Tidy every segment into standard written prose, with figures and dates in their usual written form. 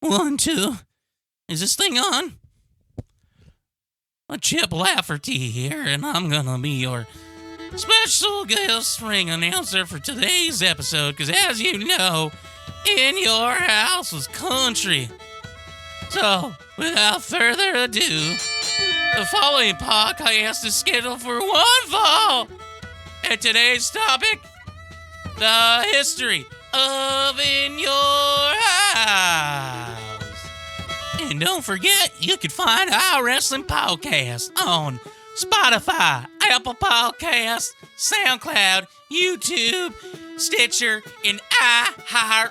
1, 2. Is this thing on? Chip Lafferty here, and I'm gonna be your special guest ring announcer for today's episode, because as you know, In Your House is country. So, without further ado, the following podcast is scheduled for one fall. And today's topic, the history of In Your House. And don't forget, you can find our wrestling podcast on Spotify, Apple Podcasts, Soundcloud, YouTube, Stitcher, and iHeartRadio.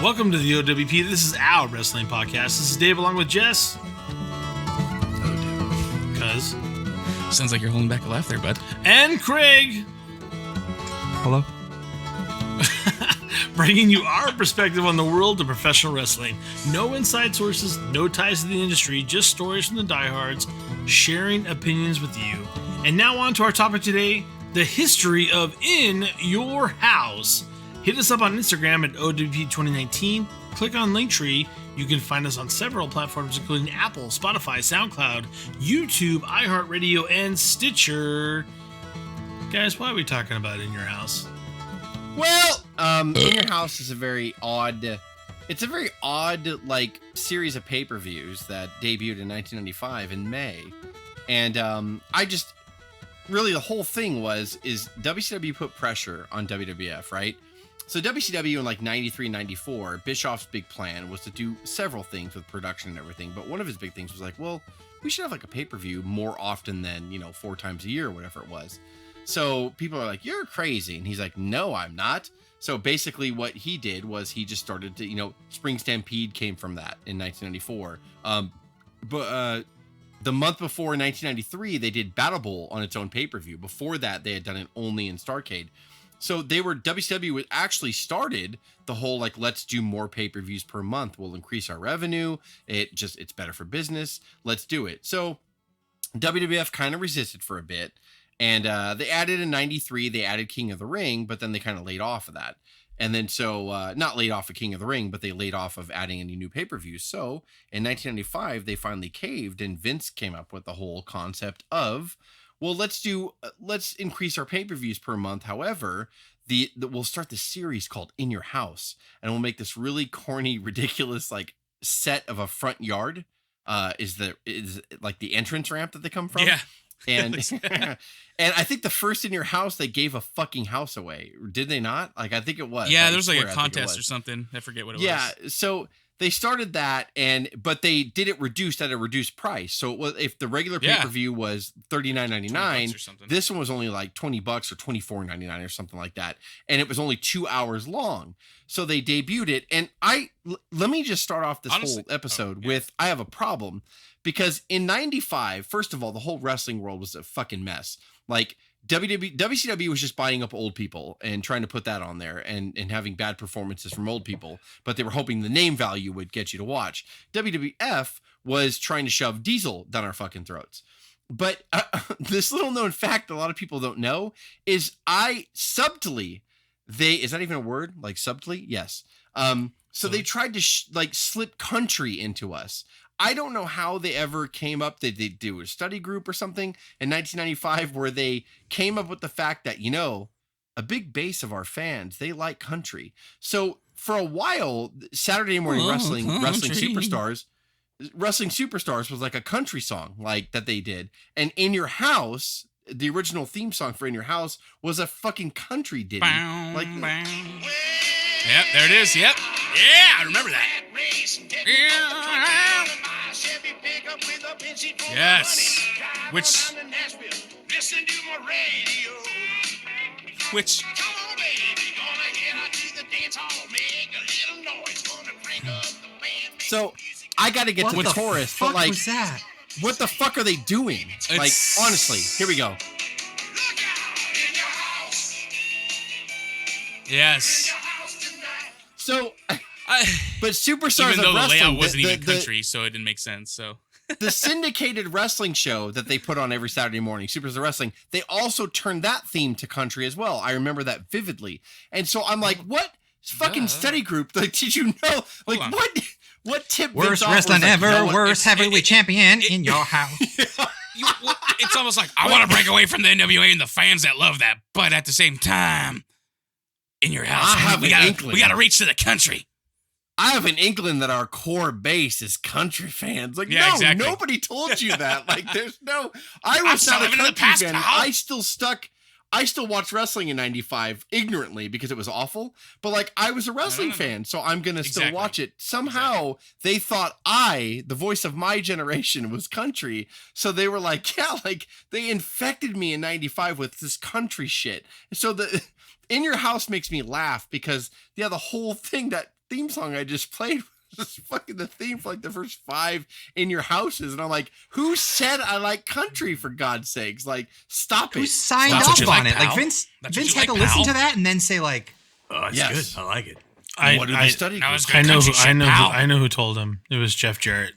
Welcome to the O.W.P. This is our wrestling podcast. This is Dave along with Jess. Cuz. Sounds like you're holding back a laugh there, bud. And Craig. Hello. Bringing you our perspective on the world of professional wrestling. No inside sources, no ties to the industry, just stories from the diehards, sharing opinions with you. And now on to our topic today, the history of In Your House. Hit us up on Instagram at O.W.P. 2019. Click on Linktree. You can find us on several platforms, including Apple, Spotify, SoundCloud, YouTube, iHeartRadio, and Stitcher. Guys, why are we talking about In Your House? Well, In Your House is a very odd like series of pay-per-views that debuted in 1995 in May. And I just really the whole thing is WCW put pressure on WWF, right? So WCW in like 93, 94, Bischoff's big plan was to do several things with production and everything. But one of his big things was like, well, we should have like a pay-per-view more often than, 4 times a year or whatever it was. So people are like, you're crazy. And he's like, no, I'm not. So basically what he did was he just started to, Spring Stampede came from that in 1994. But the month before in 1993, they did Battle Bowl on its own pay-per-view. Before that, they had done it only in Starrcade. So WCW actually started the whole, like, let's do more pay-per-views per month. We'll increase our revenue. It's better for business. Let's do it. So WWF kind of resisted for a bit. And they added in 93, they added King of the Ring, but then they kind of laid off of that. And then not laid off of King of the Ring, but they laid off of adding any new pay-per-views. So in 1995, they finally caved, and Vince came up with the whole concept of, well, let's increase our pay-per-views per month. However, we'll start this series called In Your House, and we'll make this really corny, ridiculous, like, set of a front yard. Is like the entrance ramp that they come from. Yeah. And and I think the first In Your House, they gave a fucking house away. Did they not? Like, I think it was. Yeah, there was like a contest or something. I forget what it was. Yeah, so they started that, but they did it reduced at a reduced price. So it was, if the regular pay-per-view was $39.99, this one was only like $20 or $24.99 or something like that. And it was only 2 hours long. So they debuted it. And let me just start off this whole episode with, I have a problem. Because in 95, first of all, the whole wrestling world was a fucking mess. Like, WCW was just buying up old people and trying to put that on there and having bad performances from old people. But they were hoping the name value would get you to watch. WWF was trying to shove Diesel down our fucking throats. But this little known fact that a lot of people don't know is is that even a word? Like subtly? Yes. So they tried to slip country into us. I don't know how they ever came up. They do a study group or something in 1995 where they came up with the fact that, a big base of our fans, they like country. So for a while, Saturday Morning Wrestling Superstars was like a country song like that they did. And In Your House, the original theme song for In Your House was a fucking country ditty. Yep, there it is. Yep. Yeah, I remember that. Yes. Which So I got to get to the chorus, but like, was that? what the fuck are they doing? Like, honestly, here we go. Yes. So, I, but Superstars even though of the Wrestling, layout wasn't even country, so it didn't make sense. So the syndicated wrestling show that they put on every Saturday morning, Superstars of Wrestling, they also turned that theme to country as well. I remember that vividly. And so I'm like, what fucking study group? Like, did you know? Like, what tip? Worst wrestling ever, worst heavyweight champion in your house. It's almost like I want to break away from the NWA and the fans that love that, but at the same time, in your house, we gotta reach to the country. I have an inkling that our core base is country fans. Like, yeah, no, exactly. Nobody told you that. Like, there's no. I was not a country fan. I still watched wrestling in '95 ignorantly because it was awful. But like, I was a wrestling fan, so I'm gonna still watch it. Somehow they thought the voice of my generation, was country. So they were like, yeah, like they infected me in '95 with this country shit. So the In Your House makes me laugh because the whole thing, that theme song I just played was fucking the theme for like the first 5 In Your Houses. And I'm like, who said I like country, for God's sakes? Like, stop it. Who signed That's off what you on like, it? pal? Like Vince That's what you had like, to listen pal? to that and then say like, Oh, it's Yes. good. I like it. What did they study? that was good I know. country shit, pal. I know who told him. It was Jeff Jarrett.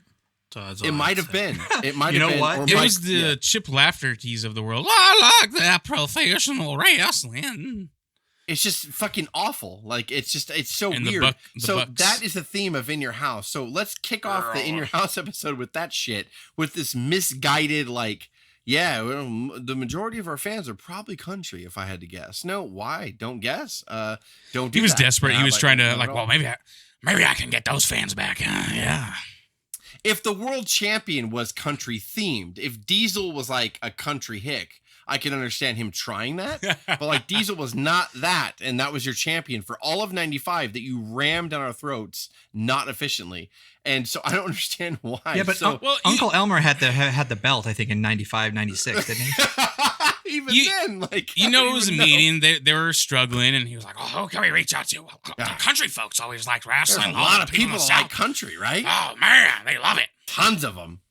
So that's all It I might have have to say. been. It might You have know been. what? Or It Mike- was the Chip Lafferty's of the world. I like that professional wrestling. It's just fucking awful. Like, it's so And the weird. the So Bucks. that is the theme of In Your House. So let's kick off the In Your House episode with that shit, with this misguided, like, yeah, well, the majority of our fans are probably country, if I had to guess. No, why? Don't guess. Don't do He was that. desperate. He Nah, was like, trying to not at like, all. well, maybe I can get those fans back. Yeah. If the world champion was country themed, if Diesel was like a country hick, I can understand him trying that. But like, Diesel was not that, and that was your champion for all of '95 that you rammed down our throats not efficiently. And so I don't understand why. yeah, but so, Uncle Elmer had the belt, I think, in 95, 96, didn't he? even then, like, You I know, don't it was a even know. meeting. They were struggling, and he was like, "Oh, who can we reach out to? Well, the country folks always liked There's wrestling. a lot of in people the that like South. country, right? Oh man, they love it. Tons of them.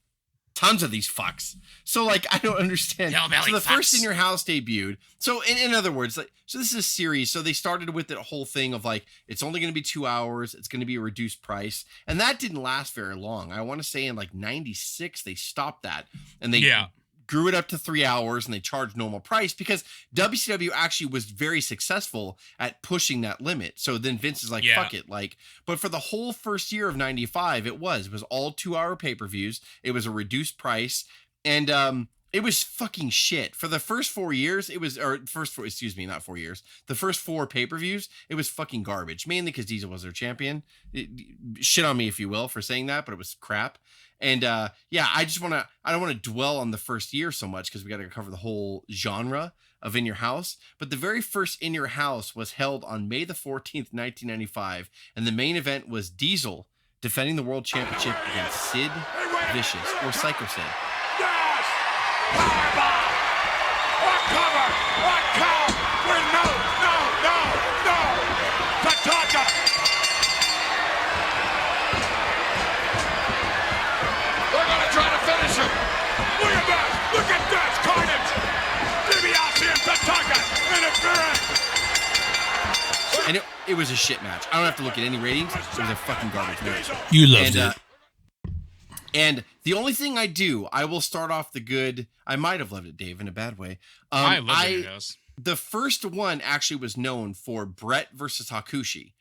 Tons of these fucks. So like, I don't understand. Hillbilly So the first fucks. In Your House debuted. So in other words, like, so this is a series. So they started with the whole thing of like, it's only going to be 2 hours. It's going to be a reduced price. And that didn't last very long. I want to say in like 96, they stopped that. And they grew it up to 3 hours, and they charged normal price because WCW actually was very successful at pushing that limit. So then Vince is like, fuck it. Like, but for the whole first year of 95, it was all 2 hour pay-per-views. It was a reduced price. And, it was fucking shit. For the first 4 years, it was, or first four, excuse me, not 4 years. The first 4 pay-per-views, it was fucking garbage. Mainly because Diesel was their champion. Shit on me, if you will, for saying that, but it was crap. And yeah, I don't want to dwell on the first year so much because we got to cover the whole genre of In Your House. But the very first In Your House was held on May the 14th, 1995. And the main event was Diesel defending the world championship against Sid Vicious, or Psycho Sid. Yes! Powerbomb! Or cover! Or count! With no! Tatanka! They're gonna try to finish him! Look at that! Look at this! Carnage! DiBiase and Tatanka interfering! And it was a shit match. I don't have to look at any ratings. It was a fucking garbage match. You loved And, it. And the only thing I will start off the good. I might have loved it, Dave, in a bad way. I love it. The first one actually was known for Brett versus Hakushi.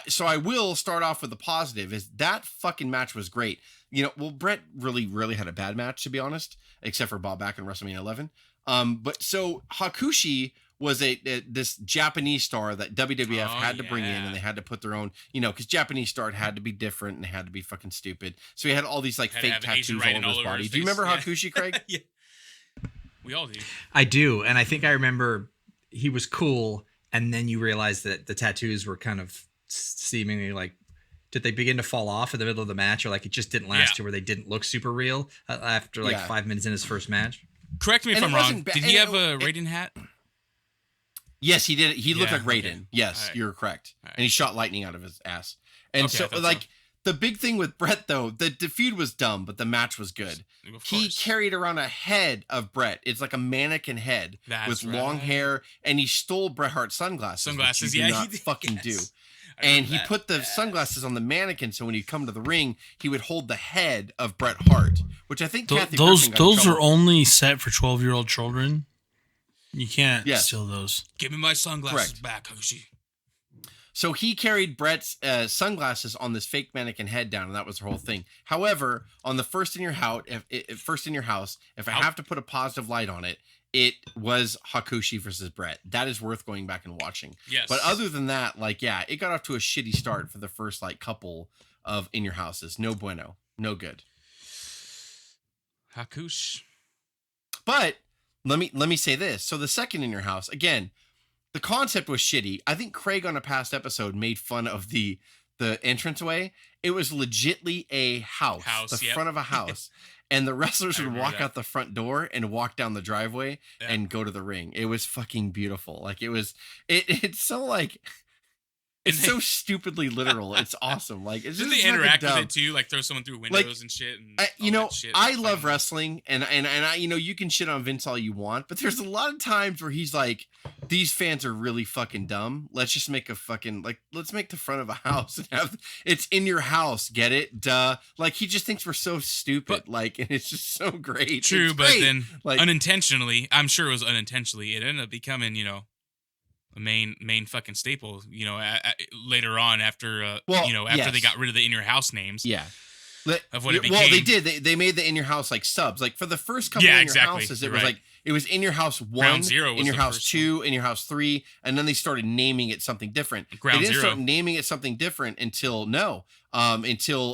So I will start off with the positive, is that fucking match was great. You know, well, Brett really had a bad match, to be honest, except for Bob back in WrestleMania 11. But so Hakushi was this Japanese star that WWF had to bring in, and they had to put their own, you know, because Japanese star had to be different and they had to be fucking stupid. So he had all these like fake tattoos all over his body. Do you remember Hakushi, Craig? Yeah. We all do. I do, and I think I remember he was cool, and then you realize that the tattoos were kind of seemingly like, did they begin to fall off in the middle of the match, or like it just didn't last to where they didn't look super real after like 5 minutes in his first match? Correct me if I'm wrong. Did he have a Raiden hat? Yes, he did. He looked like Raiden. Okay. Yes, Right. you're correct. Right. And he shot lightning out of his ass. And Okay, I so thought like the big thing with Brett, though, the feud was dumb, but the match was good. He carried around a head of Brett. It's like a mannequin head with long hair, and he stole Bret Hart's sunglasses. Sunglasses, which yeah, he he did did, fucking yes. do. And he put the sunglasses on the mannequin, so when he'd come to the ring, he would hold the head of Bret Hart, which I think Kathy those Griffin got in trouble. are only set for 12-year-old children. You can't steal those. Give me my sunglasses back, Hoshi. So he carried Brett's sunglasses on this fake mannequin head down, and that was the whole thing. However, on the First in Your House, if I have to put a positive light on it, it was Hakushi versus Brett. That is worth going back and watching. Yes. But other than that, like, yeah, it got off to a shitty start for the first like couple of In Your Houses. No bueno, no good. Hakush. But let me say this. So the second In Your House, again, the concept was shitty. I think Craig on a past episode made fun of the entranceway. It was legitly a house front of a house. And the wrestlers would walk out the front door and walk down the driveway and go to the ring. It was fucking beautiful. Like it's so like, it's so stupidly literal. It's awesome. Like, it's just they interact with it too? Like throw someone through windows and shit. And I love wrestling, and I, you can shit on Vince all you want, but there's a lot of times where he's like, these fans are really fucking dumb. Let's just make let's make the front of a house and have it's in your house. Get it? Duh. Like, he just thinks we're so stupid. And it's just so great. True, it's but great. then like, unintentionally, I'm sure it was unintentionally, it ended up becoming, a main fucking staple, later on after they got rid of the In Your House names. Yeah. Of what it became. Well, they did. They made the In Your House like subs. Like for the first couple In Your Houses, it was like it was In Your House 1, Ground Zero was In Your the House first 2, In Your House 3, and then they started naming it something different. They didn't start naming it something different until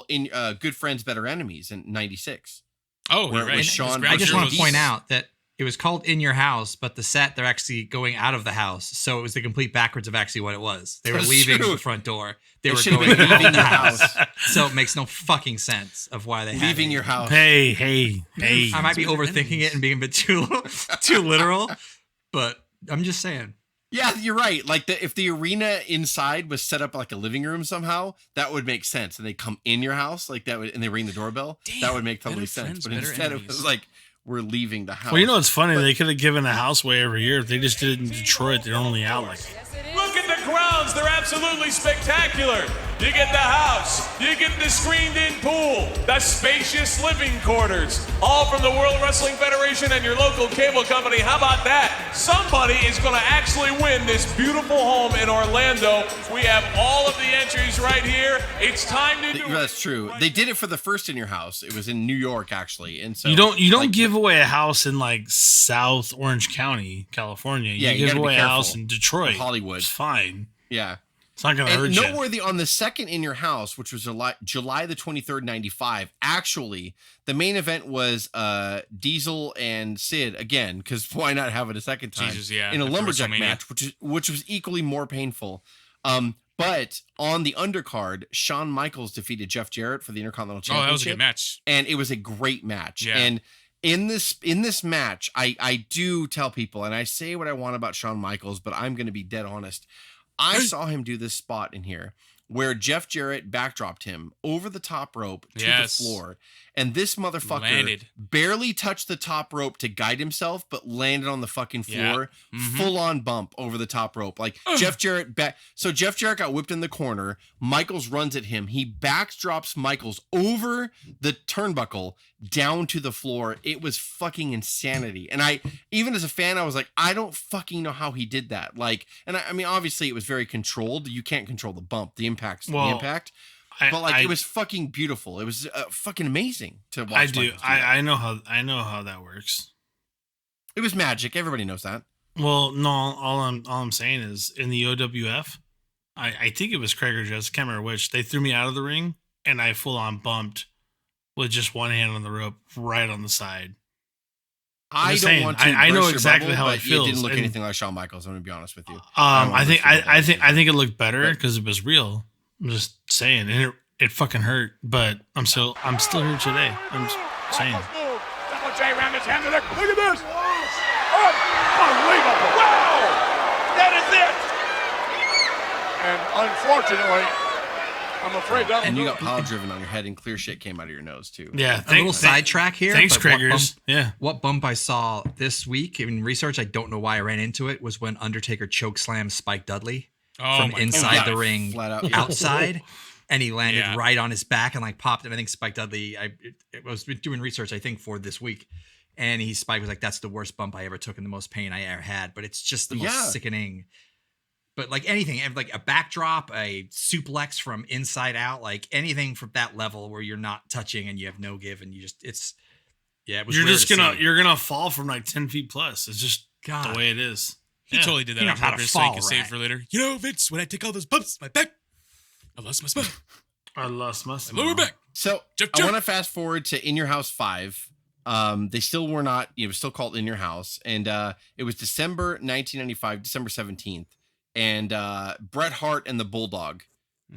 in Good Friends, Better Enemies in '96. Oh, where it was Sean. I just want to point out that it was called In Your House, but the set, they're actually going out of the house. So it was the complete backwards of actually what it was. They were leaving the front door. They were going leaving the house. So it makes no fucking sense of why they leaving your house. Hey. I might be overthinking it and being a bit too literal, but I'm just saying. Yeah, you're right. Like if the arena inside was set up like a living room somehow, that would make sense. And they come in your house like that, and they ring the doorbell. Damn, that would make totally sense. But instead, it was like, we're leaving the house. Well, what's funny? They could have given a house away every year. If they just did it in Detroit, they're only out like. Look at the grounds. They're absolutely spectacular. You get the house. You get the screened-in pool. The spacious living quarters. All from the World Wrestling Federation and your local cable company. How about that? Somebody is going to actually win this beautiful home in Orlando. We have all of the entries right here. It's time to do it. That's true. They did it for the first In Your House. It was in New York, actually. And so you don't give away a house in like South Orange County, California. You give away a house in Detroit, Hollywood. It's fine. Yeah. It's not going to hurt you. Noteworthy on the second In Your House, which was July the 23rd, 95. Actually, the main event was Diesel and Sid again, because why not have it a second time? In a lumberjack match, which was equally more painful. But on the undercard, Shawn Michaels defeated Jeff Jarrett for the Intercontinental Championship. Oh, that was a good match. And it was a great match. Yeah. And in this match, I do tell people, and I say what I want about Shawn Michaels, but I'm going to be dead honest. I saw him do this spot in here where Jeff Jarrett backdropped him over the top rope to the floor. And this motherfucker barely touched the top rope to guide himself, but landed on the fucking floor, full on bump over the top rope. Like Jeff Jarrett so Jeff Jarrett got whipped in the corner. Michaels runs at him. He backdrops Michaels over the turnbuckle down to the floor. It was fucking insanity. And even as a fan, I was like, I don't fucking know how he did that. Like, and I mean, obviously it was very controlled. You can't control the bump. The impact's the impact. But it was fucking beautiful. It was fucking amazing to watch. I do. I know how that works. It was magic. Everybody knows that. Well, no. All I'm saying is in the O.W.P, I think it was Craig or Jess. I can't remember which. They threw me out of the ring, and I full on bumped with just one hand on the rope, right on the side. I don't want to. I know exactly how it feels. It didn't look anything like Shawn Michaels. I'm gonna be honest with you. I think it looked better because it was real. I'm just saying, and it fucking hurt, but I'm still here today. I'm just saying. Double J around his hand. Look at this! Unbelievable! Wow! That is it! And unfortunately, I'm afraid that'll And you do got it. pile driven on your head, and clear shit came out of your nose too. Yeah, A little sidetrack here. Thanks, but what Craigers. Yeah. What bump I saw this week in research, I don't know why I ran into it, was when Undertaker chokeslammed Spike Dudley from inside God. the ring Flat out, yeah. outside, and he landed Yeah. right on his back and like popped him. I think Spike Dudley, I was doing research, I think, for this week, and Spike was like, "That's the worst bump I ever took and the most pain I ever had." But it's just the most sickening. But like anything, like a backdrop, a suplex from inside out, like anything from that level where you're not touching and you have no give, and you just, it was. You're rare just to gonna see. you're gonna fall from like 10 feet plus. It's just God. the way it is. He totally did that You know on how to purpose so he fall, could save right? for later. You know, Vince, when I take all those bumps, my back, I lost my smell. I lost my My smell. lower back. So Jump, I jump. want to fast forward to In Your House 5. They still were not, still called In Your House. And it was December 1995, December 17th. And Bret Hart and the Bulldog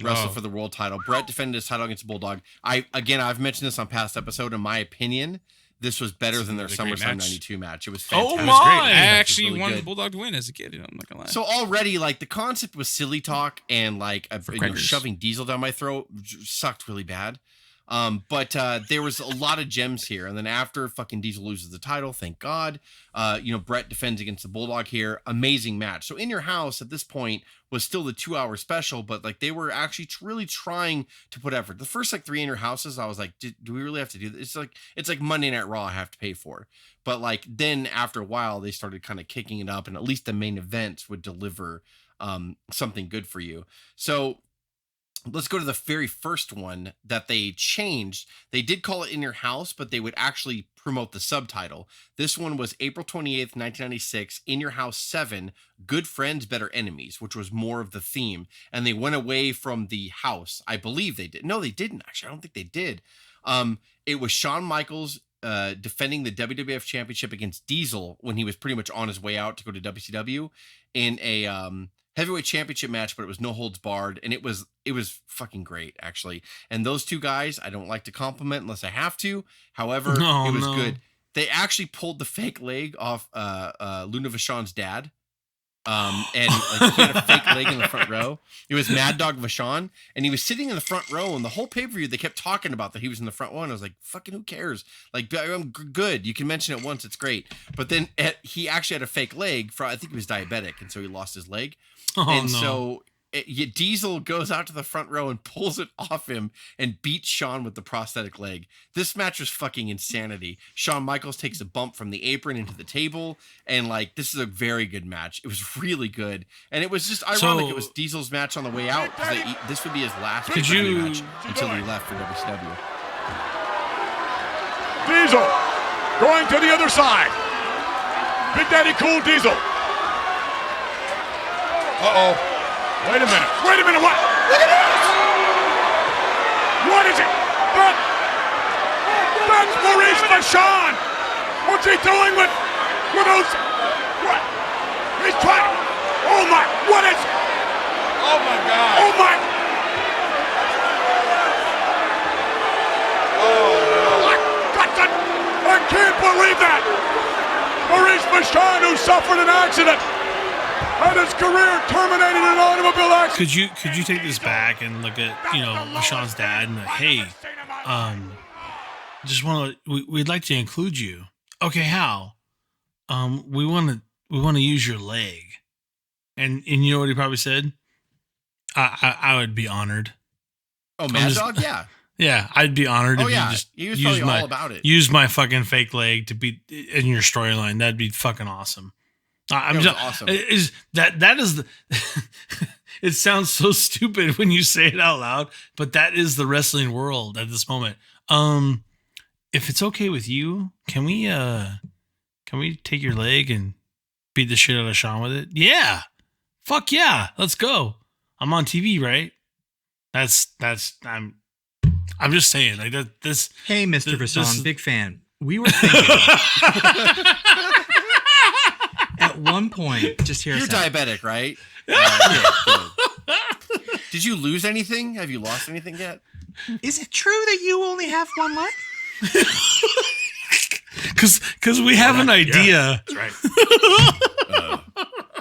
wrestled for the world title. Bret defended his title against the Bulldog. I've mentioned this on past episode. In my opinion, this was better than their a great SummerSlam match. 92 match. It was Oh fantastic. my! I It was actually really wanted good. Bulldog to win as a kid. I'm not gonna lie. So already, like, the concept was silly talk and like crackers. shoving Diesel down my throat sucked really bad. But there was a lot of gems here. And then after fucking Diesel loses the title, thank God, Bret defends against the Bulldog here. Amazing match. So In Your House at this point was still the 2-hour special, but like they were actually really trying to put effort. The first like 3 In Your Houses, I was like, do we really have to do this? It's like Monday Night Raw I have to pay for. But like then after a while, they started kind of kicking it up, and at least the main events would deliver something good for you. So let's go to the very first one that they changed. They did call it In Your House, but they would actually promote the subtitle. This one was April 28th, 1996, In Your House 7, Good Friends, Better Enemies, which was more of the theme. And they went away from the house. I believe they did. No, they didn't, actually. I don't think they did. It was Shawn Michaels defending the WWF Championship against Diesel when he was pretty much on his way out to go to WCW in a heavyweight championship match, but it was no holds barred, and it was fucking great, actually. And those two guys, I don't like to compliment unless I have to. However, it was good. They actually pulled the fake leg off Luna Vachon's dad. And like, he had a fake leg in the front row. It was Mad Dog Vachon, and he was sitting in the front row, and the whole pay-per-view, they kept talking about that he was in the front row, and I was like, fucking who cares? Like, I'm good. You can mention it once. It's great. But then he actually had a fake leg. I think he was diabetic, and so he lost his leg. So Diesel goes out to the front row and pulls it off him and beats Shawn with the prosthetic leg. This match was fucking insanity. Shawn Michaels takes a bump from the apron into the table, and like, this is a very good match. It was really good, and it was just ironic. It was Diesel's match on the way out. This would be his last pay-per-view match until he left for WCW. Diesel going to the other side. Big Daddy Cool Diesel. Uh-oh. Wait a minute. What? Look at this! What is it? That's Maurice Vachon! What's he doing with those? What? He's trying. Oh my! What is? Oh my God! Oh my! Oh no! I can't believe that! Maurice Vachon, who suffered an accident, had his career terminated in an automobile accident. Could you take this back and look at Vachon's dad and like, hey, we'd like to include you. Okay, how? We want to use your leg, and you know what he probably said? I would be honored. Oh, Mad Dog, yeah. Yeah, I'd be honored if you just he was probably all about it. Use my fucking fake leg to be in your storyline. That'd be fucking awesome. I'm just awesome. Is that is the it sounds so stupid when you say it out loud, but that is the wrestling world at this moment. If it's okay with you, can we take your leg and beat the shit out of Shawn with it? Yeah. Fuck yeah. Let's go. I'm on TV, right? I'm just saying, like that. This. Hey, Mr. Vachon, big fan. We were thinking at one point, just hear You're us out. diabetic, right? Good. Did you lose anything? Have you lost anything yet? Is it true that you only have one leg? Because we have an idea. That's right.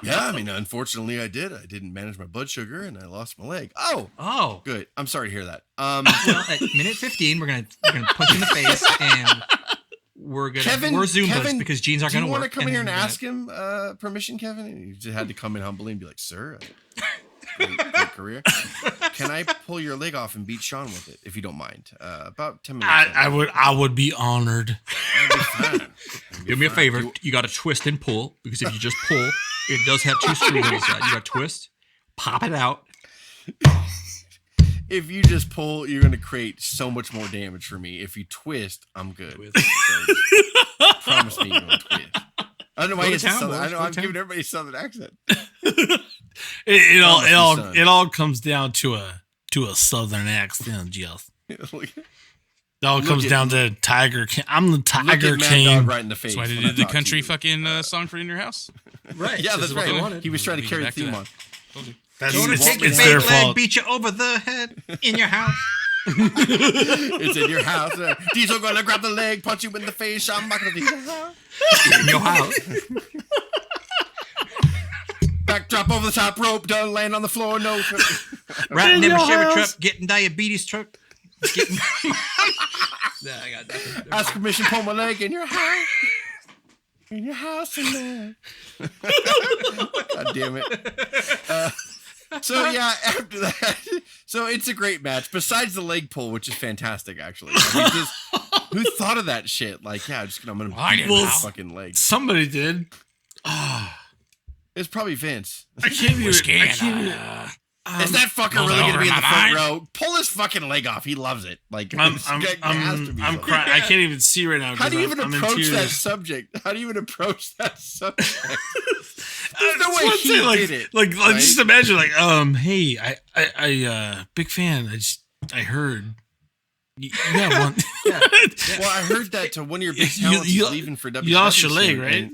Yeah, I mean, unfortunately, I did. I didn't manage my blood sugar, and I lost my leg. Oh, Good. I'm sorry to hear that. well, at minute 15, we're gonna punch you in the face, and we're Zumbas because jeans aren't do gonna you work. want to come in here and ask him permission, Kevin? And you just had to come in humbly and be like, "Sir, great career. Can I pull your leg off and beat Sean with it, if you don't mind? About 10 minutes. I would be honored. That'd be fine. Do me a favor. You got to twist and pull, because if you just pull, it does have 2 screws on the side. You got to twist, pop it out. If you just pull, you're going to create so much more damage for me. If you twist, I'm good. So promise me you won't twist. I don't know why it's Southern. I know I'm giving everybody a Southern accent. It all comes down to a Southern accent, Jess. It all comes down to Tiger King. I'm the Tiger King. Right in the face. That's why they did the country fucking song for In Your House. Right. Yeah, that's right. He was trying to carry the theme on. Told you. It's their fault. Beat you over the head in your house. It's in your house. Diesel gonna grab the leg, punch you in the face. I'm not gonna be In your house. Backdrop over the top rope, done land on the floor. No. Riding in a Chevy truck, getting diabetes truck. I got nothing. Ask permission, pull my leg in your house. In your house, in there. God damn it. So yeah, after that, so it's a great match. Besides the leg pull, which is fantastic, actually. I mean, who thought of that shit? Like, yeah, I'm gonna beat this fucking leg. Somebody did. It's probably Vince. I can't even. Is that fucker really gonna be in the front row? Pull his fucking leg off. He loves it. Like, I'm crying. I can't even see right now. How do you even approach that subject? How do you even approach that subject? There's no way he did it. Like, just imagine, like, hey, I big fan. I heard. You got one. Yeah. Well, I heard that one of your big talents is leaving for WWE. You lost your leg, right?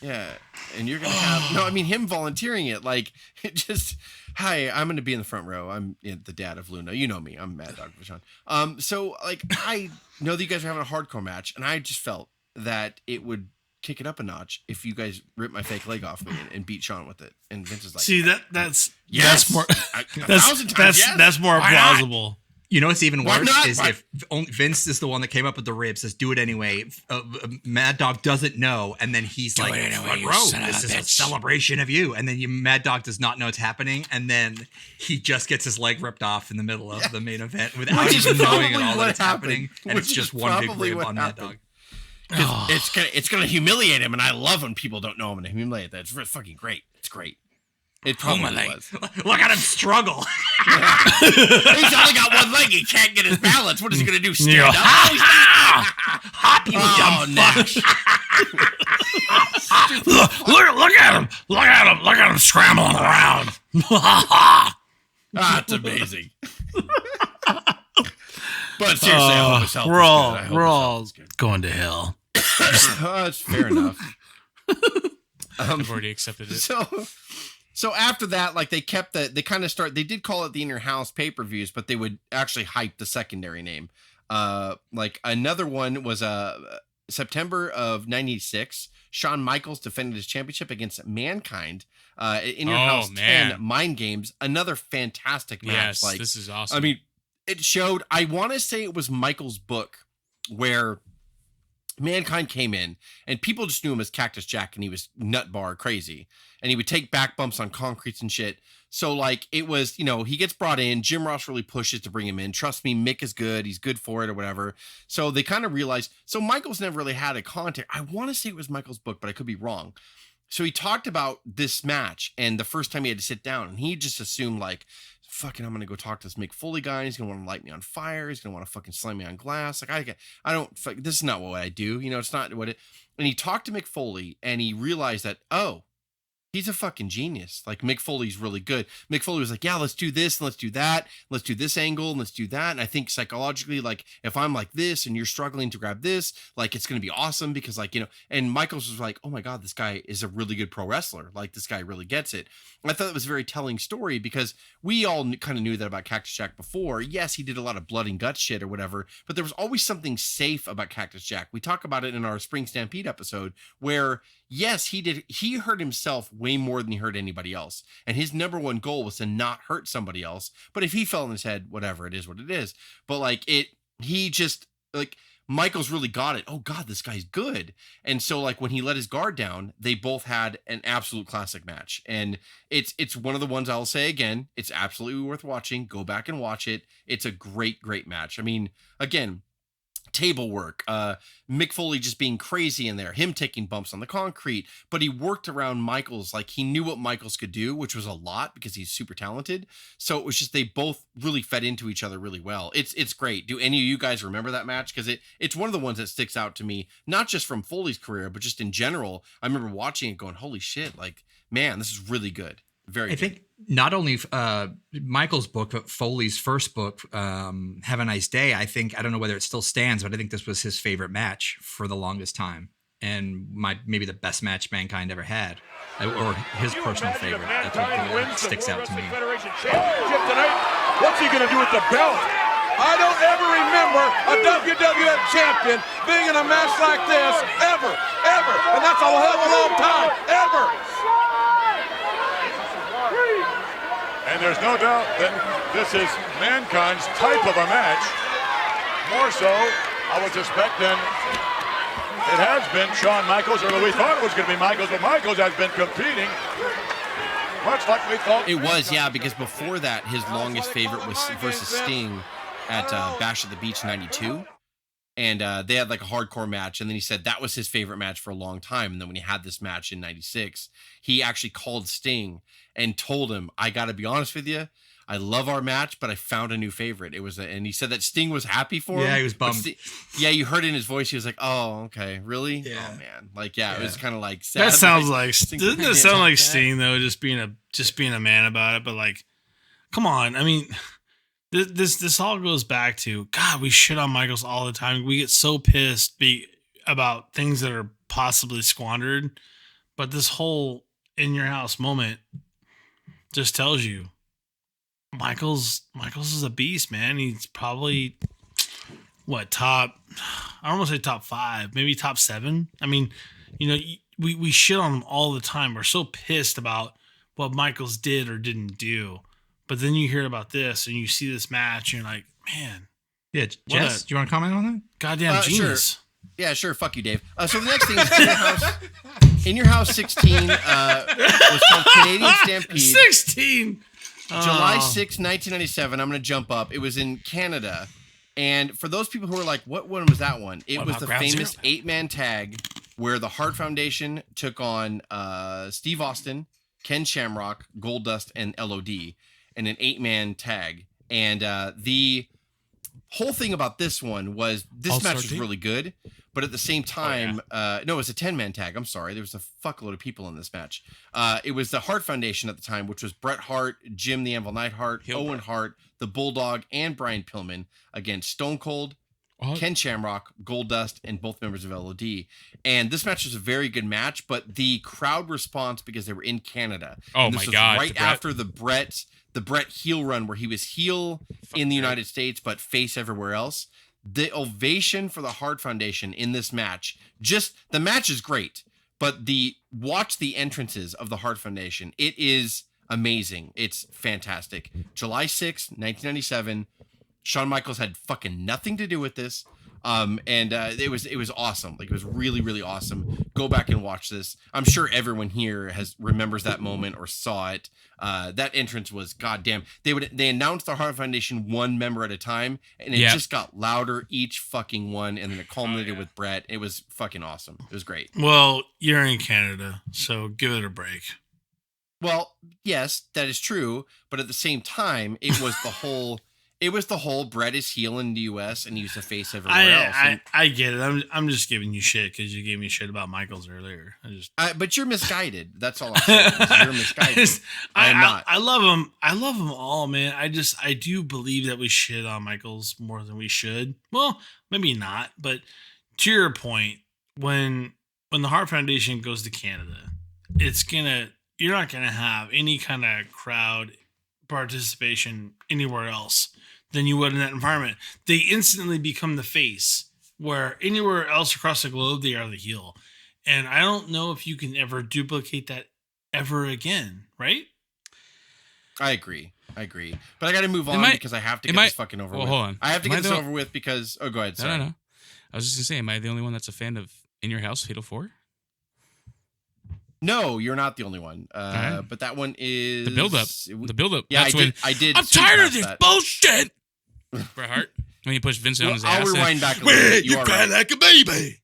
Yeah, and you're gonna have no. I mean, him volunteering it, like, it just. Hi, I'm going to be in the front row. I'm the dad of Luna. You know me. I'm Mad Dog Vachon. So, like, I know that you guys are having a hardcore match, and I just felt that it would kick it up a notch if you guys rip my fake leg off me and beat Sean with it. And Vince is like, see, that's more that's more plausible. You know what's even worse is Why? if Vince is the one that came up with the rib, says do it anyway. Mad Dog doesn't know, and then he's like, anyway, this is a celebration of you. And then Mad Dog does not know it's happening, and then he just gets his leg ripped off in the middle of the main event without even knowing at all that it's happening. And it's just one big rib on Mad Dog. It's gonna humiliate him, and I love when people don't know him and humiliate that. It's fucking great. It's great. It probably was. Look at him struggle. He's only got one leg. He can't get his balance. What is he going to do? Stand up? Hop, you dumb Nash. Look at him. Look at him scrambling around. That's amazing. But seriously, I hope his health we're all is good. we're all going to hell. That's fair enough. I've already accepted it. So after that, like, they did call it the In Your House pay-per-views, but they would actually hype the secondary name. Like, another one was September of 96. Shawn Michaels defended his championship against Mankind. In Your House 10 Mind Games, another fantastic match. Yes, like, this is awesome. I mean, it showed, I want to say it was Michael's book where Mankind came in and people just knew him as Cactus Jack, and he was nut bar crazy, and he would take back bumps on concretes and shit. So, like, it was, he gets brought in. Jim Ross really pushes to bring him in. Trust me, Mick is good. He's good for it or whatever. So they kind of realized, so Michael's never really had a contact. I want to say it was Michael's book, but I could be wrong. So he talked about this match and the first time he had to sit down, and he just assumed, like, fucking, I'm going to go talk to this Mick Foley guy. He's going to want to light me on fire. He's going to want to fucking slam me on glass. Like, this is not what I do. It's not what it, and he talked to Mick Foley and he realized that, oh, he's a fucking genius. Like, Mick Foley's really good. Mick Foley was like, yeah, let's do this and let's do that. Let's do this angle and let's do that. And I think psychologically, like, if I'm like this and you're struggling to grab this, like, it's going to be awesome because, like, and Michaels was like, oh my God, this guy is a really good pro wrestler. Like, this guy really gets it. And I thought it was a very telling story because we all kind of knew that about Cactus Jack before. Yes, he did a lot of blood and guts shit or whatever, but there was always something safe about Cactus Jack. We talk about it in our Spring Stampede episode where, yes, he hurt himself way more than he hurt anybody else. And his number one goal was to not hurt somebody else. But if he fell on his head, whatever, it is what it is. But like he just like Michaels really got it. Oh God, this guy's good. And so like when he let his guard down, they both had an absolute classic match. And it's one of the ones I'll say again, it's absolutely worth watching. Go back and watch it. It's a great, great match. I mean, again, table work, Mick Foley just being crazy in there, him taking bumps on the concrete, but he worked around Michaels. Like he knew what Michaels could do, which was a lot because he's super talented. So it was just, they both really fed into each other really well. It's great. Do any of you guys remember that match? Because it's one of the ones that sticks out to me, not just from Foley's career, but just in general. I remember watching it going, holy shit, like, man, this is really good. Very good. I think not only Michael's book, but Foley's first book, Have a Nice Day. I don't know whether it still stands, but I think this was his favorite match for the longest time. And maybe the best match Mankind ever had, or his personal favorite. That's what sticks out to me. What's he going to do with the belt? I don't ever remember a WWF champion being in a match like this, ever. And that's a hell of a long time, ever. And there's no doubt that this is Mankind's type of a match. More so, I would suspect, than it has been Shawn Michaels, or we thought it was going to be Michaels, but Michaels has been competing much like we thought. It was, yeah, because before that, his longest favorite was versus Sting at Bash at the Beach 92. And they had like a hardcore match. And then he said that was his favorite match for a long time. And then when he had this match in 96, he actually called Sting and told him, I got to be honest with you, I love our match, but I found a new favorite. It was, and he said that Sting was happy for him. Yeah, he was bummed. Yeah, you heard it in his voice. He was like, "Oh, okay, really? Yeah. Oh man, like yeah, it was kind of like sad. That sounds like doesn't it sound like Sting though? Just being a man about it. But like, come on, I mean, this all goes back to God. We shit on Michaels all the time. We get so pissed about things that are possibly squandered. But this whole in your house moment just tells you Michaels is a beast, man. He's probably top, I don't want to say top 5, maybe top 7. I mean, you know, we shit on him all the time. We're so pissed about what Michaels did or didn't do. But then you hear about this and you see this match and you're like, man. Yeah, Jess, do you want to comment on that? Goddamn genius. Sure. Yeah, sure. Fuck you, Dave. So the next thing is In Your House. In Your House 16 was called Canadian Stampede. 16. July 6, 1997. I'm going to jump up. It was in Canada. And for those people who are like, what one was that one? It was the famous 8-man tag where the Hart Foundation took on Steve Austin, Ken Shamrock, Goldust, and LOD in an 8-man tag. And the whole thing about this one was this match was really good. But at the same time, no, it was a 10-man tag. I'm sorry. There was a fuckload of people in this match. It was the Hart Foundation at the time, which was Bret Hart, Jim the Anvil Neidhart, Owen Hart, the Bulldog, and Brian Pillman against Stone Cold, Ken Shamrock, Goldust, and both members of LOD. And this match was a very good match, but the crowd response, because they were in Canada. Oh my God. Right after the Bret heel run, where he was heel in the United States, but face everywhere else. The ovation for the Hart Foundation in this match, the match is great, but watch the entrances of the Hart Foundation. It is amazing. It's fantastic. July 6th, 1997. Shawn Michaels had fucking nothing to do with this. And it was awesome. Like, it was really, really awesome. Go back and watch this. I'm sure everyone here remembers that moment or saw it. That entrance was goddamn. They announced the Hart Foundation one member at a time, and it just got louder each fucking one, and then it culminated with Bret. It was fucking awesome. It was great. Well, you're in Canada, so give it a break. Well, yes, that is true, but at the same time, it was the whole. It was the whole Bret is heel in the U.S. and he's a face everywhere else. I get it. I'm just giving you shit because you gave me shit about Michaels earlier. But you're misguided. That's all I'm saying. You're misguided. I'm not. I love him. I love them all, man. I do believe that we shit on Michaels more than we should. Well, maybe not. But to your point, when the Hart Foundation goes to Canada, you're not gonna have any kind of crowd participation anywhere else than you would in that environment. They instantly become the face, where anywhere else across the globe they are the heel. And I don't know if you can ever duplicate that ever again, right? I agree. But I got to move on because I have to get this fucking over with. Hold on. I have to get this over with because... Oh, go ahead. Sorry. No. I was just going to say, am I the only one that's a fan of In Your House, Fatal 4? No, you're not the only one. Right. But that one is... The build-up. Yeah, That's I did. I'm tired of this bullshit! Bret Hart. When you push Vince on his ass. I'll rewind back a little bit. You cry like a baby!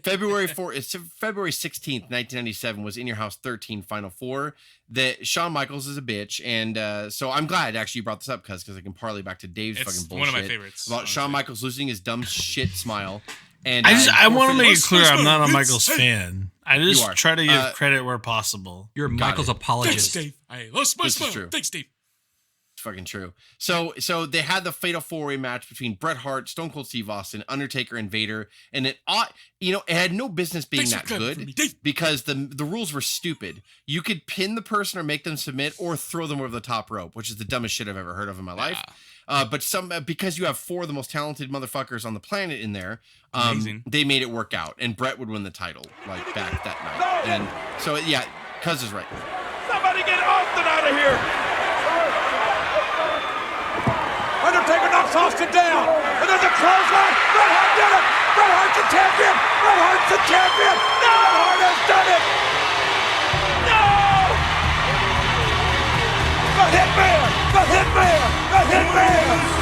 February 16th, 1997 was In Your House 13 Final Four. That Shawn Michaels is a bitch, and so I'm glad actually you brought this up because I can parlay back to Dave's fucking bullshit. One of my favorites About Shawn Michaels losing his dumb shit smile. And I want to make it clear I'm not a Michaels fan. I just try to give credit where possible. You're Michaels apologist. Thanks, Dave. I lost my smile. True. Thanks, Dave. It's fucking true. So they had the Fatal 4-Way match between Bret Hart, Stone Cold Steve Austin, Undertaker, and Vader, and it had no business being that good because the rules were stupid. You could pin the person or make them submit or throw them over the top rope, which is the dumbest shit I've ever heard of in my life. But because you have 4 of the most talented motherfuckers on the planet in there, they made it work out, and Bret would win the title like back that night. And so yeah, Cuz is right. Somebody get Austin out of here! Undertaker knocks Austin down, and there's a clothesline. Bret Hart did it! Bret Hart's the champion! Bret Hart's the champion! No! Bret Hart has done it! No! The Hitman! The Hitman! The Hitman!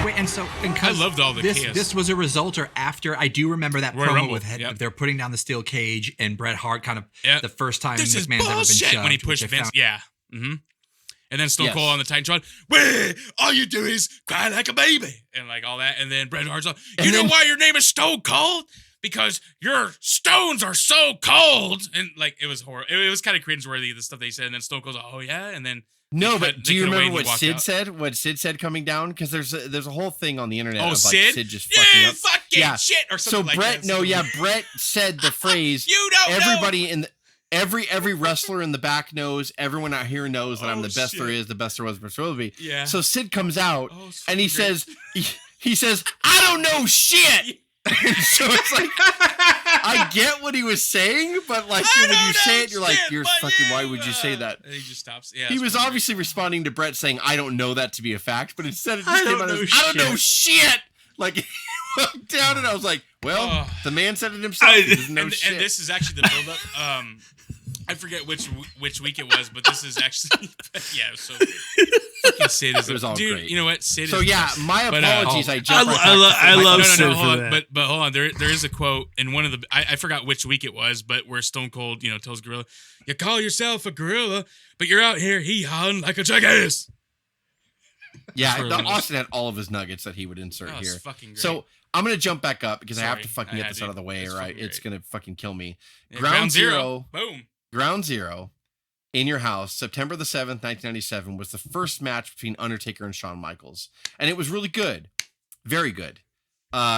Wait, and so I loved all the chaos. This was a result or after. I do remember that Royal promo Rumble, with they're putting down the steel cage and Bret Hart kind of the first time this is McMahon's ever been bullshit shoved. when he pushed Vince. Yeah. Mm-hmm. And then Stone Cold on the Titantron, where all you do is cry like a baby, and like all that. And then Bret Hart's like, you know why your name is Stone Cold? Because your stones are so cold. And like it was horrible. It was kind of cringeworthy, the stuff they said. And then Stone Cold's like, oh yeah, and then but do you remember what Sid said? What Sid said coming down? Because there's a whole thing on the internet of Sid? Like Sid just fucking up. Fucking shit or something like that. So Bret said the phrase. You don't everybody know. in the, every wrestler in the back knows. Everyone out here knows that I'm the best there is, the best there was, the best there will be. Yeah. So Sid comes out and he says, he says, I don't know shit. So it's like, I get what he was saying, but like when you say it, you're like, you're fucking. Why would you say that? And he just stops. Yeah, he was obviously responding to Bret saying, "I don't know that to be a fact," but instead it just came out as, "I don't know shit." Like he walked down, and I was like, "Well, the man said it himself. He doesn't know shit." And this is actually the build-up. I forget which week it was, but this is actually it was so good. Fucking Sid is all dude. Great. You know what? Sid. So is my apologies. I love Sid for that. But hold on, there is a quote in one of the I forgot which week it was, but where Stone Cold tells Gorilla, "You call yourself a gorilla, but you're out here hee-hawing like a jackass." Yeah, Austin had all of his nuggets that he would insert here. Fucking great. So I'm gonna jump back up because I have to fucking get this out of the way, right? It's gonna fucking kill me. Yeah, Ground Zero. Boom. Ground Zero, In Your House, September the 7th, 1997, was the first match between Undertaker and Shawn Michaels. And it was really good. Very good.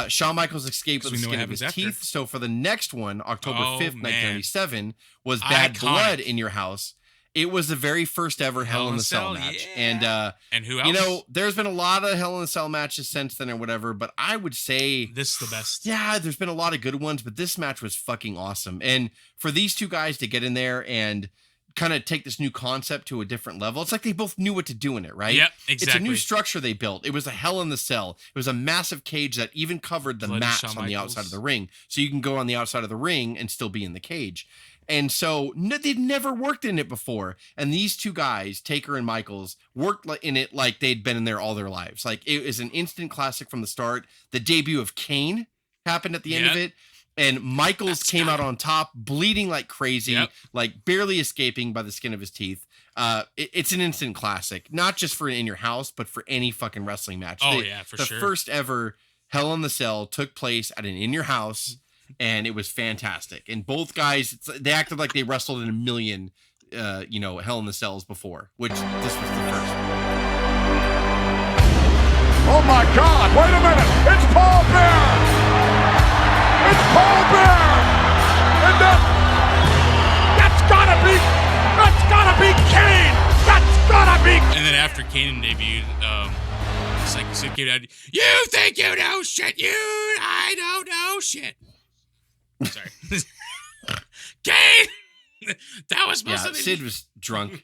Shawn Michaels escaped with the skin of his teeth. So for the next one, October 5th, 1997, was Bad Blood In Your House. It was the very first ever Hell in a Cell match. Yeah. And who else? There's been a lot of Hell in a Cell matches since then or whatever, but I would say this is the best. Yeah, there's been a lot of good ones, but this match was fucking awesome. And for these two guys to get in there and kind of take this new concept to a different level, it's like they both knew what to do in it, right? Yep, exactly. It's a new structure they built. It was a Hell in the Cell. It was a massive cage that even covered the mats on the outside of the ring. So you can go on the outside of the ring and still be in the cage. And so they'd never worked in it before. And these two guys, Taker and Michaels, worked in it like they'd been in there all their lives. Like it was an instant classic from the start. The debut of Kane happened at the end of it. And Michaels came out on top, bleeding like crazy, like barely escaping by the skin of his teeth. It's an instant classic, not just for In Your House, but for any fucking wrestling match. For sure. The first ever Hell in the Cell took place at an In Your House. And it was fantastic. And both guys, they acted like they wrestled in a million, Hell in the Cells before, which this was the first. Oh my God! Wait a minute! It's Paul Bear! It's Paul Bear! And that's gotta be Kane! That's gotta be. And then after Kane debuted, It's like so cute. You think you know shit? I don't know shit. Sorry, Kane. That was supposed to be. Sid was drunk.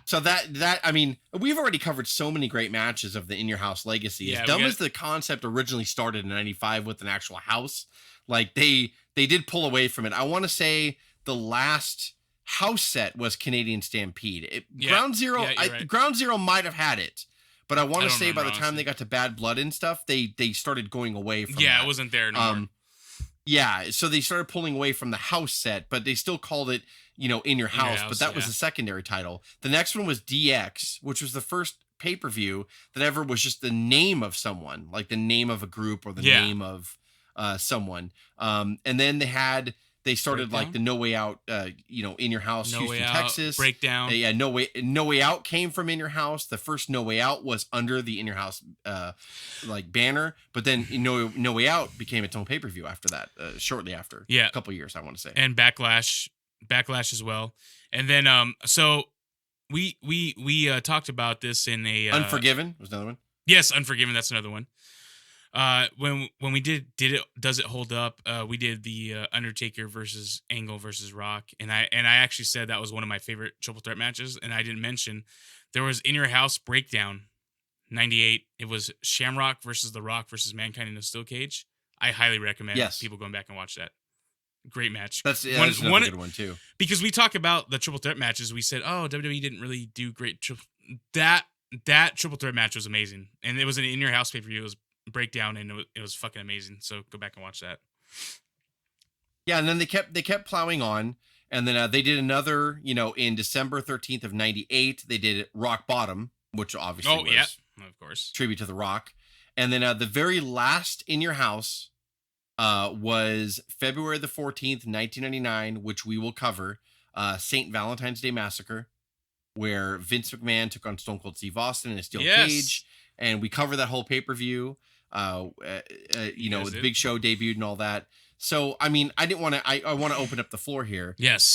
So that I mean, we've already covered so many great matches of the In Your House legacy. As dumb as the concept originally started in '95 with an actual house, like they did pull away from it. I want to say the last house set was Canadian Stampede. Ground Zero, right. Ground Zero might have had it, but I want to say by the honestly. time they got to Bad Blood and stuff, they started going away from. Yeah, that. it wasn't there anymore. Yeah, so they started pulling away from the house set, but they still called it, In Your House, but that was the secondary title. The next one was DX, which was the first pay-per-view that ever was just the name of someone, like the name of a group or the name of someone. And then they started Breakdown? like the No Way Out, In Your House, No Houston, Way Out, Texas. Breakdown. Yeah, No Way Out came from In Your House. The first No Way Out was under the In Your House banner, but then No Way Out became its own pay-per-view after that, shortly after. Yeah. A couple years, I want to say. And Backlash as well. And then so we talked about this in a Unforgiven was another one. Yes, Unforgiven, that's another one. When we did it, Does It Hold Up? We did the Undertaker versus Angle versus Rock, and I actually said that was one of my favorite triple threat matches, and I didn't mention there was In Your House Breakdown, '98. It was Shamrock versus The Rock versus Mankind in a steel cage. I highly recommend people going back and watch that. Great match. That's another good one too. Because we talk about the triple threat matches, we said, oh, WWE didn't really do great. That triple threat match was amazing, and it was an In Your House pay-per-view. It was Breakdown, and it was fucking amazing. So go back and watch that. Yeah, and then they kept plowing on, and then they did another. In December 13th of '98, they did Rock Bottom, which obviously was of course, tribute to The Rock, and then the very last In Your House was February the 14th, 1999, which we will cover. St. Valentine's Day Massacre, where Vince McMahon took on Stone Cold Steve Austin in a steel cage, and we cover that whole pay-per-view. The Big Show debuted and all that. So, I mean, I want to open up the floor here. Yes.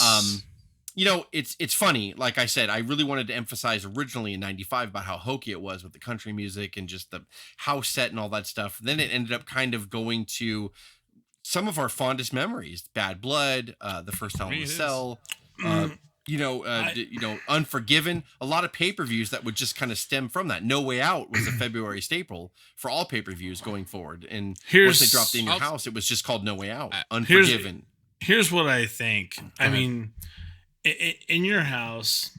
It's funny. Like I said, I really wanted to emphasize originally in '95 about how hokey it was with the country music and just the house set and all that stuff. Then it ended up kind of going to some of our fondest memories: Bad Blood, the first Hell in a Cell, Unforgiven. A lot of pay-per-views that would just kind of stem from that. No Way Out was a February staple for all pay-per-views going forward. And once they dropped In Your House, it was just called No Way Out. Unforgiven. Here's what I think. I mean, In Your House,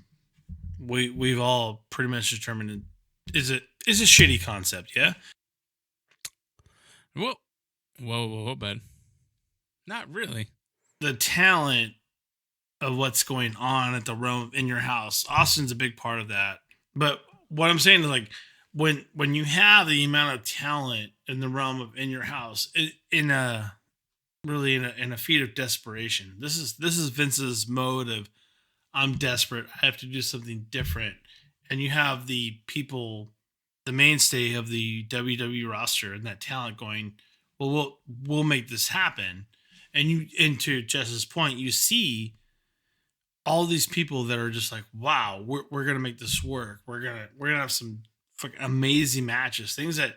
we've all pretty much determined is a shitty concept. Yeah. Whoa, bud. Not really. The talent of what's going on at the realm In Your House, Austin's a big part of that. But what I'm saying is, like, when you have the amount of talent in the realm of In Your House, in a feat of desperation. This is Vince's mode of, I'm desperate. I have to do something different. And you have the people, the mainstay of the WWE roster and that talent going, well, we'll make this happen. And to Jess's point, you see all these people that are just like, wow, we're gonna make this work. We're gonna have some fucking amazing matches, things that,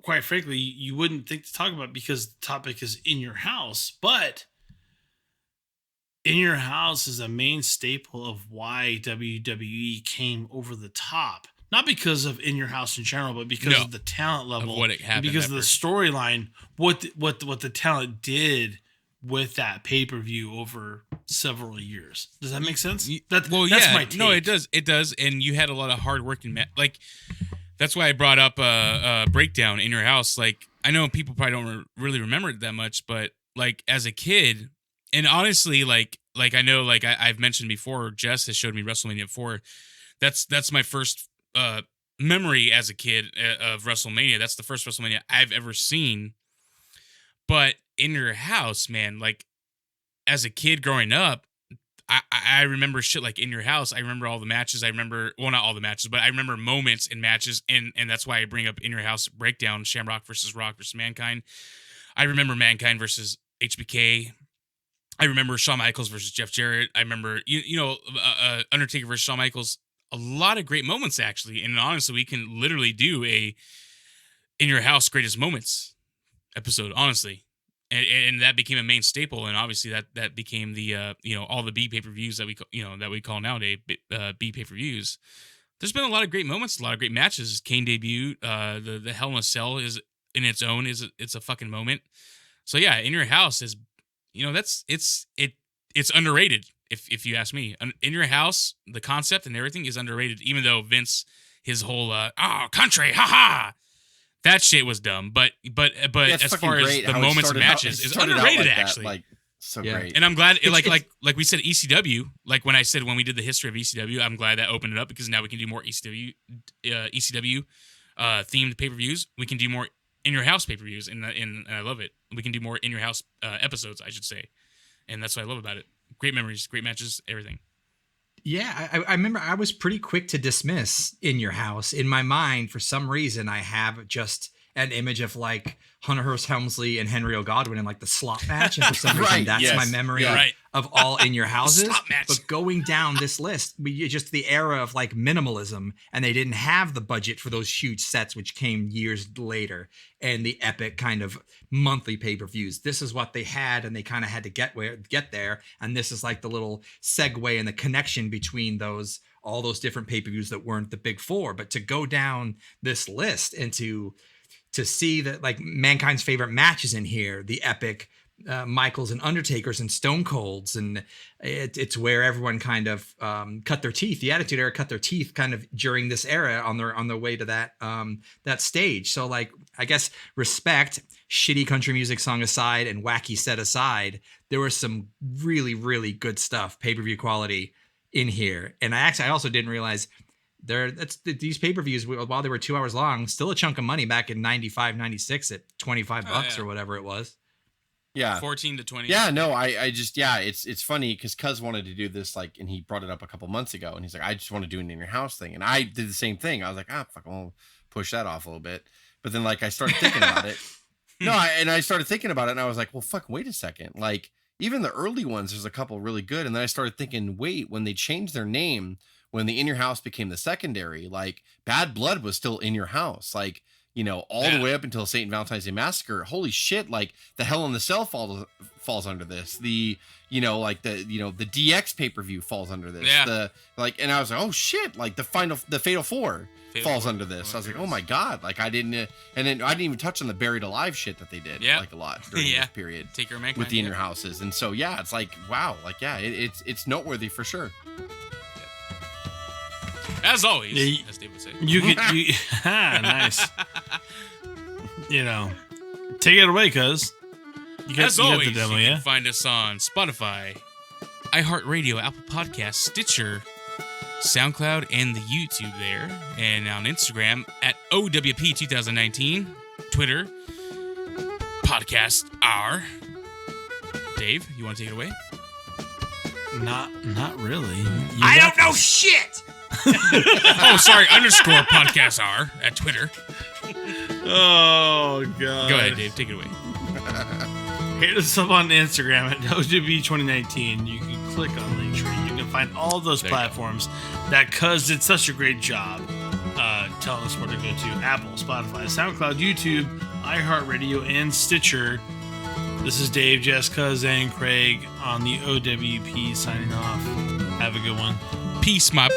quite frankly, you wouldn't think to talk about because the topic is In Your House. But In Your House is a main staple of why WWE came over the top. Not because of In Your House in general, but because of the talent level, of what it happened, because of the storyline, what the talent did with that pay-per-view over several years. Does that make sense? That's my take. No, it does. And you had a lot of hard-working that's why I brought up Breakdown In Your House. Like, I know people probably don't really remember it that much, but like as a kid, and honestly, like I know, like I've mentioned before, Jess has showed me WrestleMania 4. That's my first memory as a kid of WrestleMania. That's the first WrestleMania I've ever seen. But In Your House, man, like as a kid growing up, I remember shit like In Your House. I remember all the matches. Not all the matches, but I remember moments in matches, and that's why I bring up In Your House Breakdown, Shamrock versus Rock versus Mankind. I remember Mankind versus HBK. I remember Shawn Michaels versus Jeff Jarrett. I remember Undertaker versus Shawn Michaels. A lot of great moments, actually, and honestly, we can literally do a In Your House Greatest Moments episode, honestly. And that became a main staple, and obviously that became the all the B pay-per-views that we call nowadays B pay-per-views. There's been a lot of great moments, a lot of great matches. Kane debut, the Hell in a Cell is in its own it's a fucking moment. So yeah, In Your House is it's underrated if you ask me. In Your House, the concept and everything is underrated, even though Vince, his whole country, haha, that shit was dumb. But as far as the moments and matches, is underrated actually. So great. And I'm glad, like we said, ECW. Like when we did the history of ECW, I'm glad that opened it up because now we can do more ECW themed pay-per-views. We can do more In Your House pay-per-views, and I love it. We can do more In Your House episodes, I should say, and that's what I love about it. Great memories, great matches, everything. Yeah, I remember I was pretty quick to dismiss In Your House. In my mind, for some reason, I have just an image of like Hunter Hearst Helmsley and Henry O'Godwin in like the slot match, and for some reason that's my memory of all In Your Houses. But going down this list, just the era of like minimalism, and they didn't have the budget for those huge sets, which came years later, and the epic kind of monthly pay-per-views. This is what they had, and they kind of had to get there, and this is like the little segue and the connection between all those different pay-per-views that weren't the big four. But to go down this list and to see that like Mankind's favorite matches in here, the epic Michaels and Undertakers and Stone Colds, and it's where everyone kind of cut their teeth. The Attitude Era cut their teeth kind of during this era on their way to that stage. So like, I guess respect, shitty country music song aside and wacky set aside, there was some really, really good stuff, pay-per-view quality in here. And I also didn't realize these pay-per-views, while they were 2 hours long, still a chunk of money back in 95, 96 at $25 or whatever it was. Yeah. 14 to 20. Yeah, no, I just, it's funny because Cuz wanted to do this, like, and he brought it up a couple months ago, and he's like, I just want to do an In Your House thing. And I did the same thing. I was like, fuck, I'll push that off a little bit. But then, like, I started thinking about it. I started thinking about it, and I was like, well, fuck, wait a second. Like, even the early ones, there's a couple really good. And then I started thinking, wait, when they changed their name, when the In Your House became the secondary, like Bad Blood was still In Your House, like, all the way up until St. Valentine's Day Massacre. Holy shit. Like the Hell in the Cell falls under this. The DX pay-per-view falls under this. Yeah. And I was like, oh shit. Like the Fatal Four falls under this. I was like, oh my God. Like I didn't even touch on the Buried Alive shit that they did like a lot during this period. Take your with the In Your Houses. And so, it's like, wow. Like, it's noteworthy for sure. As always, as Dave would say. Nice. Take it away, Cuz. As always, you can find us on Spotify, iHeartRadio, Apple Podcasts, Stitcher, SoundCloud, and the YouTube there. And on Instagram at O.W.P 2019, Twitter, Podcast R. Dave, you want to take it away? Not really. I don't know shit! Oh, sorry, _podcast R at Twitter. Oh, God. Go ahead, Dave. Take it away. Hit us up on Instagram at O.W.P 2019. You can click on Linktree. You can find all those platforms that Cuz did such a great job telling us where to go to. Apple, Spotify, SoundCloud, YouTube, iHeartRadio, and Stitcher. This is Dave, Jess, Cuz, and Craig on the O.W.P signing off. Have a good one. Peace, my